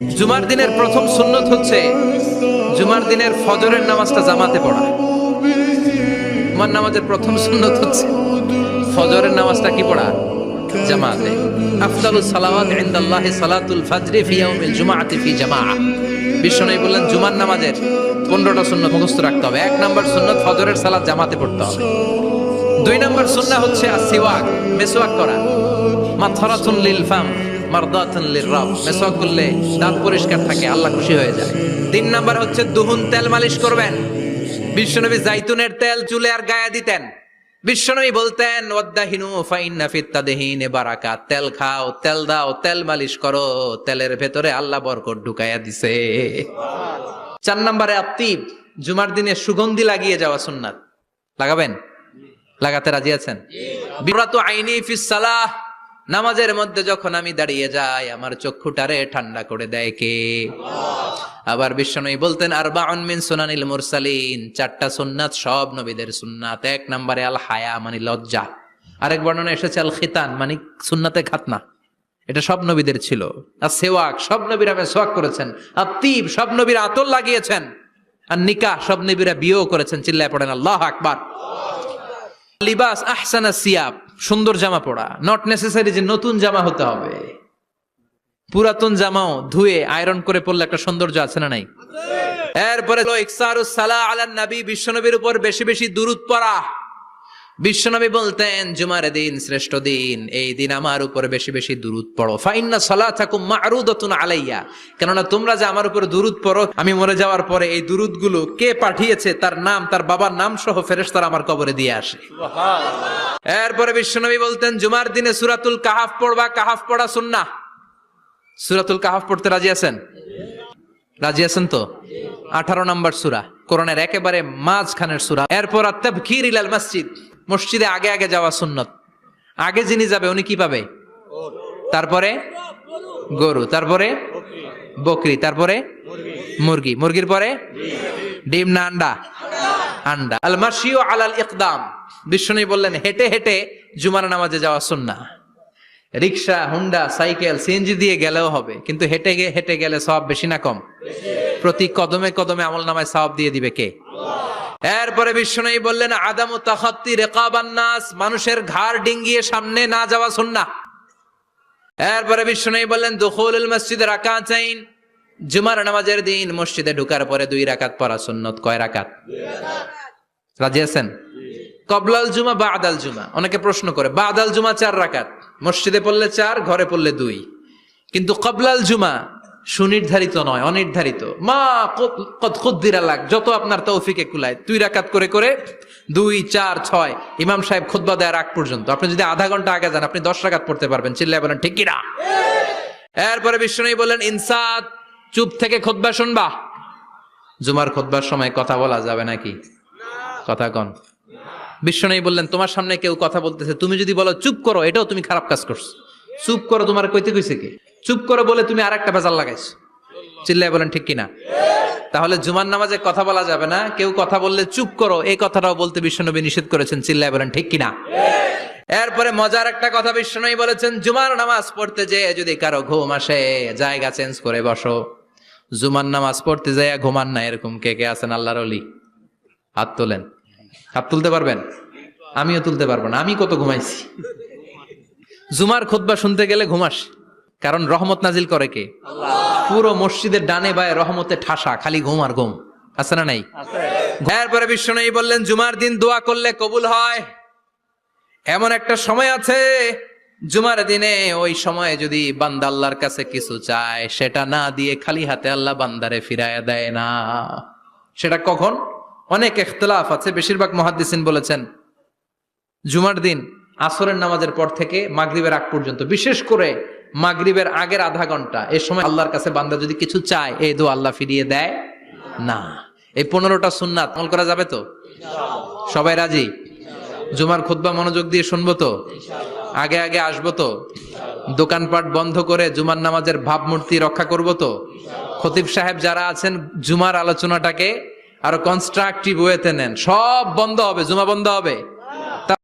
জুমার দিনের প্রথম সুন্নত হচ্ছে জুমার দিনের ফজরের নামাজটা জামাতে পড়া। জুমার নামাজের প্রথম সুন্নত হচ্ছে ফজরের নামাজটা কি পড়া? জামাতে। আফদালুস সালাওয়াত ইনদাল্লাহি সালাতুল ফজরি ফি ইয়াউমিল জুমআতি ফি জামাআহ। বিশ্বনবী বললেন জুমার নামাজের 15টা সুন্নত মুখস্থ রাখতে হবে। 1 নাম্বার সুন্নত ফজরের সালাত জামাতে পড়তে হবে। 2 নাম্বার সুন্নাহ হচ্ছে আসওয়াক, মেসওয়াক করা। মাথরাতুন লিল ফাম মারদাতুন লিররাব, মেসওয়াক করলে দাঁত পরিষ্কার থাকে, আল্লাহ খুশি হয়ে যায়। 3 নাম্বার হচ্ছে দুহুন, তেল মালিশ করবেন। বিশ্বনবী জাইতুনের তেল চুলে আর গায়ে দিতেন। বিশ্বনবী বলতেন ওয়াদাহিনু ফাইন্না ফিত তাদহিনে বারাকাত, তেল খাও, তেল দাও, তেল মালিশ করো, তেলের ভেতরে আল্লাহ বরকত ঢুকাইয়া দিছে। 4 নম্বরে আত্তিব, জুমার দিনে সুগন্ধি লাগিয়ে যাওয়া সুন্নাত। লাগাবেন? লাগাতে রাজি আছেন? বিরাতু আইনি ফিস সালাহ, নামাজের মধ্যে যখন আমি দাঁড়িয়ে যাই আমার চক্ষুটারে ঠান্ডা করে দেয় কে? আবার বিশ্বনবী বলতেন আরবাউন মিন সুনানিল মুরসালিন, 4টা সুন্নাত সব নবীদের সুন্নাত। 1 নম্বরে আল হায়া মানে লজ্জা। আরেক বর্ণনা এসেছে আল খিতান মানে সুন্নাতে খাতনা, এটা সব নবীদের ছিল। আর সেওয়াক, সব নবীরা মেসওয়াক করেছেন। আর তিব, সব নবীরা আতর লাগিয়েছেন। আর নিকাহ, সব নবীরা বিয়েও করেছেন। চিল্লায় পড়েন আল্লাহু আকবার। লিবাস আহসানা সিয়াব, সুন্দর জামা পড়া। নট নেসেসারি যে নতুন জামা হতে হবে, পুরাতন জামাও ধুয়ে আয়রন করে পরলে একটা সৌন্দর্য আছে না নাই? এরপরে ইকসারুস সালাহ আলান নবী, বিশ্বনবীর উপর বেশি বেশি দুরূদ পড়া। বিশ্বনবী বলতেন জুমার দিন শ্রেষ্ঠ দিন, এই দিন আমার উপর বেশি বেশি দুরূদ পড়ো। ফাইন্না সালাতাকুম মা'রুদাতুন আলাইয়া, কেননা তোমরা যে আমার উপর দুরূদ পড়ো, আমি মরে যাওয়ার পরে এই দুরূদগুলো কে পাঠিয়েছে তার নাম, তার বাবার নাম সহ ফেরেশতারা আমার কবরে দিয়ে আসে। সুবহানাল্লাহ। এরপরে বিশ্বনবী বলতেন জুমার দিনে সূরাতুল কাহাফ পড়বা। কাহাফ পড়া সুন্নাহ। সূরাতুল কাহাফ পড়তে রাজি আছেন? রাজি আছেন তো? 18 নম্বর সূরা, কোরআনের একেবারে মাঝখানের সূরা। এরপর আত-তাবকির ইলাল মসজিদ, মসজিদে আগে আগে যাওয়া সুন্নত। আগে যিনি যাবে উনি কি পাবে? তারপরে গরু, তারপরে বকরি, তারপরে মুরগি, মুরগির পরে ডিম না আন্ডা? আন্ডা। আল মাশিউ আলাল ইকদাম, বিশ্বনবী বললেন হেঁটে হেঁটে জুমার নামাজে যাওয়া সুন্নাহ। রিকশা, হুন্ডা, সাইকেল, সিএনজি দিয়ে গেলেও হবে, কিন্তু হেঁটে হেঁটে গেলে সওয়াব বেশি না কম? প্রতি কদমে কদমে আমলনামায় সওয়াব দিয়ে দিবে কে? এরপরে বিশ্বনবী বললেন আদামু তাখাত্তি রিকাবান নাস, মানুষের ঘাড় ডিঙ্গিয়ে সামনে না যাওয়া সুন্নাহ। এরপরে বিশ্বনবী বললেন দুখুলুল মসজিদে রাকাতাইন, জুমার নামাজের দিন মসজিদে ঢোকার পরে 2 রাকাত পড়া সুন্নত। কয় রাকাত? 2 রাকাত। রাজি আছেন? কবলাল জুমা বাদাল জুমা, অনেকে প্রশ্ন করে বাদাল জুমা 4 রাকাত, মসজিদে পড়লে 4, ঘরে পড়লে 2। কিন্তু কবলাল জুমা সুনির্ধারিত নয়, অনির্ধারিত। মা কদ কুদ্দিরা লাক, যত আপনার তৌফিকে কুলায় 2 রাকাত করে করে 2, 4, 6 ইমাম সাহেব খুতবা দেওয়ার আগ পর্যন্ত আপনি যদি আধা ঘন্টা আগে যান আপনি 10 রাকাত পড়তে পারবেন। চিল্লায় বলেন ঠিক কিনা? এরপরে বিশ্বনবী বললেন ইনসাত, চুপ থেকে খুতবা শুনবা। জুমার খুতবার সময় কথা বলা যাবে নাকি? কথা কন। বিশ্বনবী বললেন তোমার সামনে কেউ কথা বলতেছে, তুমি যদি বলো চুপ করো, এটাও তুমি খারাপ কাজ করছো। চুপ করো তোমার কইতে কইছে কে? চুপ করো বলে তুমি আরেকটা ভেজাল লাগাইছো। চিল্লায় বলেন ঠিক কিনা? তাহলে জুমার নামাজে কথা বলা যাবে না। কেউ কথা বললে চুপ করো, এই কথাটাও বলতে বিশ্বনবী নিষেধ করেছেন। চিল্লায় বলেন ঠিক কিনা? এরপরে মজার একটা কথা বিশ্বনবী বলেছেন, জুমার নামাজ পড়তে যে যদি কারো ঘুম আসে জায়গা চেঞ্জ করে বসো। জুমার নামাজ পড়তে যায় ঘুমান না, এরকম কে কে আছেন আল্লাহর ওলি? হাত তোলেন। হাত তুলতে পারবেন? আমিও তুলতে পারবো না, আমি কত ঘুমাইছি। জুমার খুতবা শুনতে গেলে ঘুমাস, কারণ রহমত নাজিল করে কে? আল্লাহ। পুরো মসজিদের ডানে বায়ে রহমতে ঠাসা, খালি ঘুম আর ঘুম। আছে না নাই? এরপরে বিশ্বনবী বললেন জুমার দিন দোয়া করলে কবুল হয়। এমন একটা সময় আছে জুমার দিনে, ওই সময়ে যদি বান্দা আল্লাহর কাছে কিছু চায়, সেটা না দিয়ে খালি হাতে আল্লাহ বান্দারে ফিরাইয়া দেয় না। সেটা কখন? অনেক ইখতিলাফ আছে, বেশিরভাগ মুহাদ্দিসিন বলেছেন জুমার দিন আসরের নামাজের পর থেকে মাগরিবের আগ পর্যন্ত, বিশেষ করে মাগরিবের আগের আধা ঘন্টা, এই সময় আল্লাহর কাছে বান্দা যদি কিছু চায় এই দোয়া আল্লাহ ফিরিয়ে দেয় না। এই 15টা সুন্নাত আমল করা যাবে তো? সবাই রাজি? জুমার খুতবা মনোযোগ দিয়ে শুনবো তো? আগে আগে আসবো তো? দোকানপাট বন্ধ করে জুমার নামাজের ভাবমূর্তি রক্ষা করবো তো? খতিব সাহেব যারা আছেন জুমার আলোচনাটাকে আরো কনস্ট্রাকটিভ ওয়েতে নেন। সব বন্ধ হবে, জুমা বন্ধ হবে।